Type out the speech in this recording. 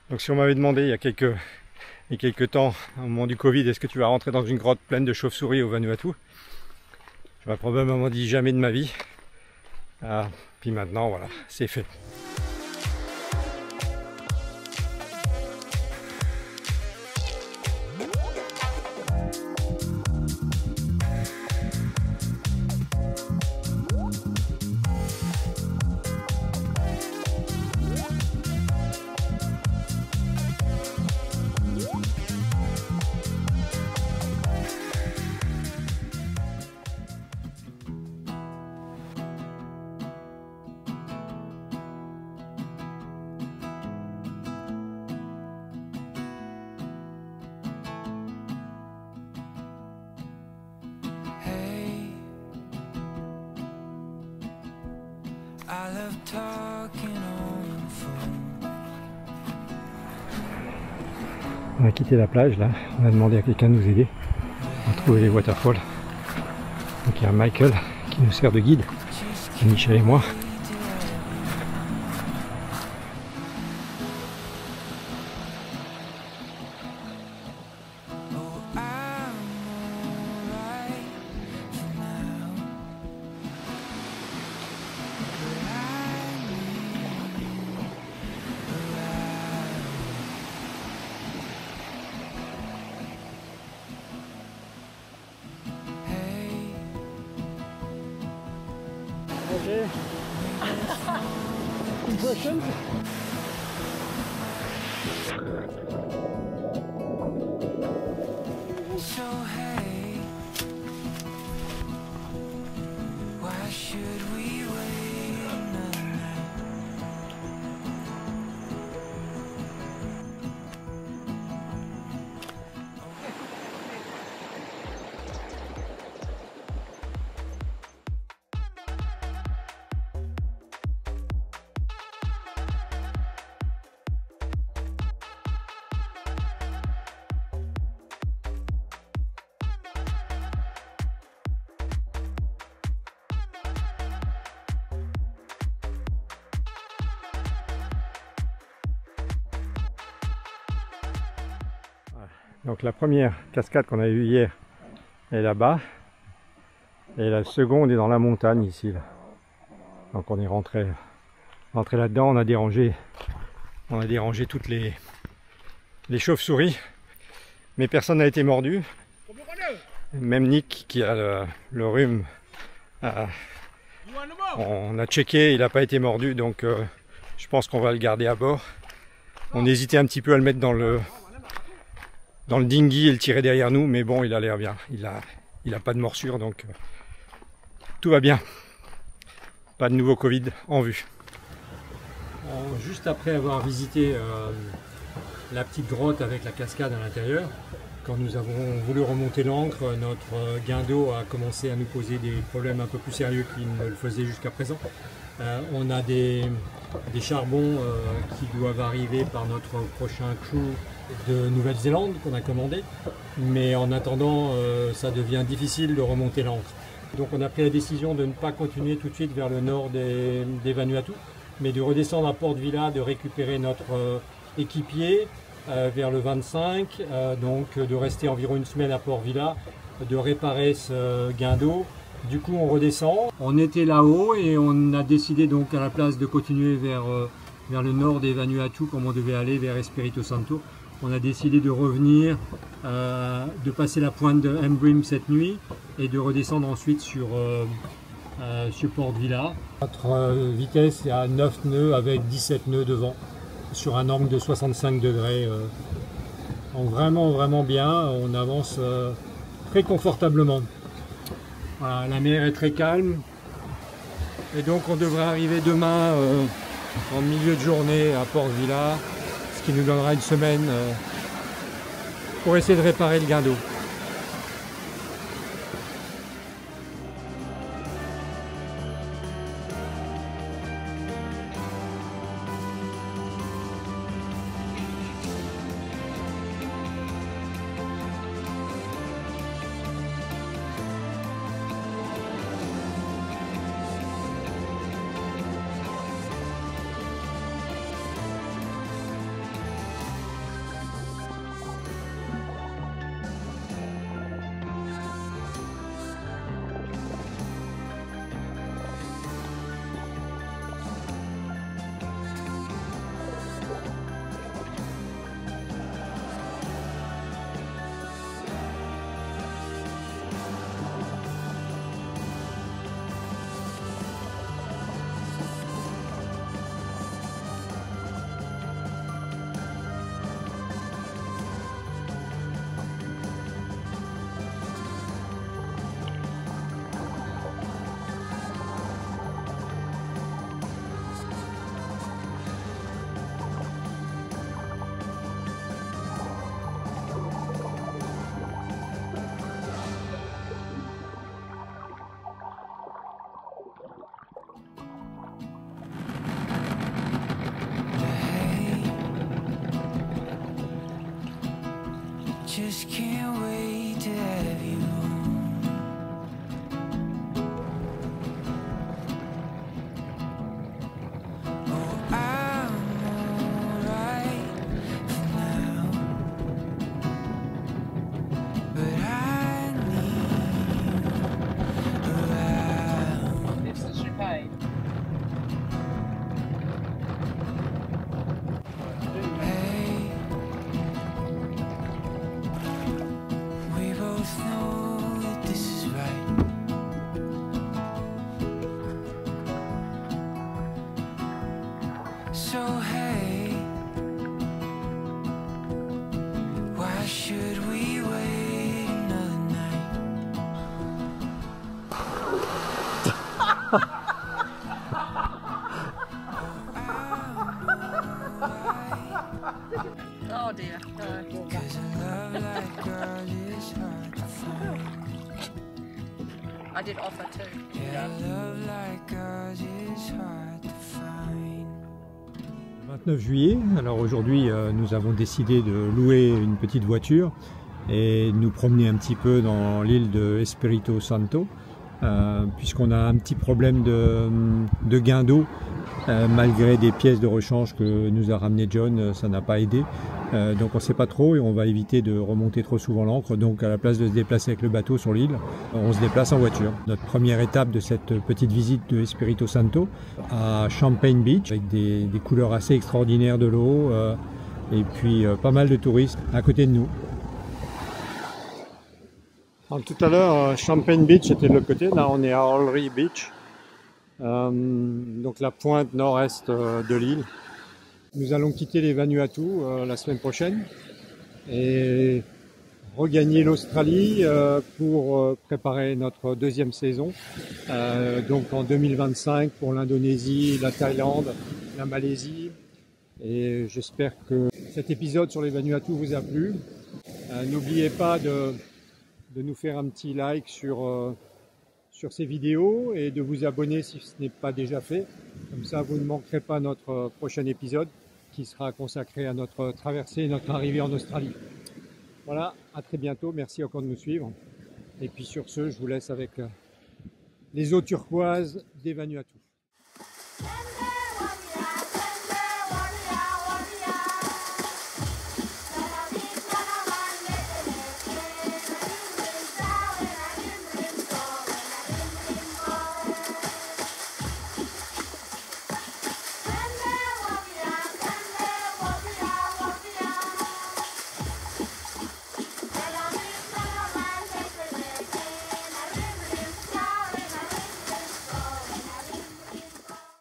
Donc si on m'avait demandé il y a quelques temps, au moment du Covid, est-ce que tu vas rentrer dans une grotte pleine de chauves-souris au Vanuatu, j'aurais probablement dit jamais de ma vie. Puis maintenant, voilà, c'est fait. On a quitté la plage là, on a demandé à quelqu'un de nous aider à trouver les waterfalls. Donc il y a Michael qui nous sert de guide, Michel et moi. Okay. Impressions? So hey, why should we wait another night? Donc la première cascade qu'on a vue hier est là-bas, et la seconde est dans la montagne ici. Là. Donc on est rentré là-dedans, on a dérangé toutes les chauves-souris, mais personne n'a été mordu. Même Nick qui a le rhume, on a checké, il n'a pas été mordu, donc je pense qu'on va le garder à bord. On hésitait un petit peu à le mettre dans le dinghy et le tirer derrière nous, mais bon, il a l'air bien. Il a pas de morsure, donc tout va bien. Pas de nouveau Covid en vue. Juste après avoir visité la petite grotte avec la cascade à l'intérieur, quand nous avons voulu remonter l'ancre, notre guindeau a commencé à nous poser des problèmes un peu plus sérieux qu'il ne le faisait jusqu'à présent. On a des charbons qui doivent arriver par notre prochain crew de Nouvelle-Zélande qu'on a commandé, mais en attendant ça devient difficile de remonter l'ancre. Donc on a pris la décision de ne pas continuer tout de suite vers le nord des Vanuatu, mais de redescendre à Port Vila, de récupérer notre équipier vers le 25, donc de rester environ une semaine à Port Vila, de réparer ce guindeau. Du coup on redescend, on était là-haut et on a décidé donc à la place de continuer vers le nord des Vanuatu comme on devait aller vers Espiritu Santo. On a décidé de revenir, de passer la pointe de Mbrim cette nuit et de redescendre ensuite sur Port Vila. Notre vitesse est à 9 nœuds avec 17 nœuds de vent sur un angle de 65 degrés. Donc vraiment bien, on avance très confortablement. Voilà, la mer est très calme et donc on devrait arriver demain en milieu de journée à Port Vila, ce qui nous donnera une semaine pour essayer de réparer le guindeau. just can't wait to have you home. Oh, I'm alright for now, but I need you around. This is paid. Hey, we both know that this is right. So hey, why should we wait another night? Oh dear, no. 'Cause a love like ours is hard to find. I did offer too. Yeah, love like ours is hard to find. 29 juillet, alors aujourd'hui nous avons décidé de louer une petite voiture et de nous promener un petit peu dans l'île de Espírito Santo puisqu'on a un petit problème de gain d'eau malgré des pièces de rechange que nous a ramené John, ça n'a pas aidé. Donc on ne sait pas trop et on va éviter de remonter trop souvent l'ancre. Donc à la place de se déplacer avec le bateau sur l'île, on se déplace en voiture. Notre première étape de cette petite visite de Espírito Santo à Champagne Beach avec des couleurs assez extraordinaires de l'eau et puis pas mal de touristes à côté de nous. Alors, tout à l'heure, Champagne Beach était de l'autre côté. Là on est à Alry Beach, donc la pointe nord-est de l'île. Nous allons quitter les Vanuatu la semaine prochaine et regagner l'Australie pour préparer notre deuxième saison. Donc en 2025 pour l'Indonésie, la Thaïlande, la Malaisie. Et j'espère que cet épisode sur les Vanuatu vous a plu. N'oubliez pas de nous faire un petit like sur ces vidéos et de vous abonner si ce n'est pas déjà fait. Comme ça, vous ne manquerez pas notre prochain épisode qui sera consacré à notre traversée et notre arrivée en Australie. Voilà, à très bientôt. Merci encore de nous suivre. Et puis sur ce, je vous laisse avec les eaux turquoises des Vanuatu.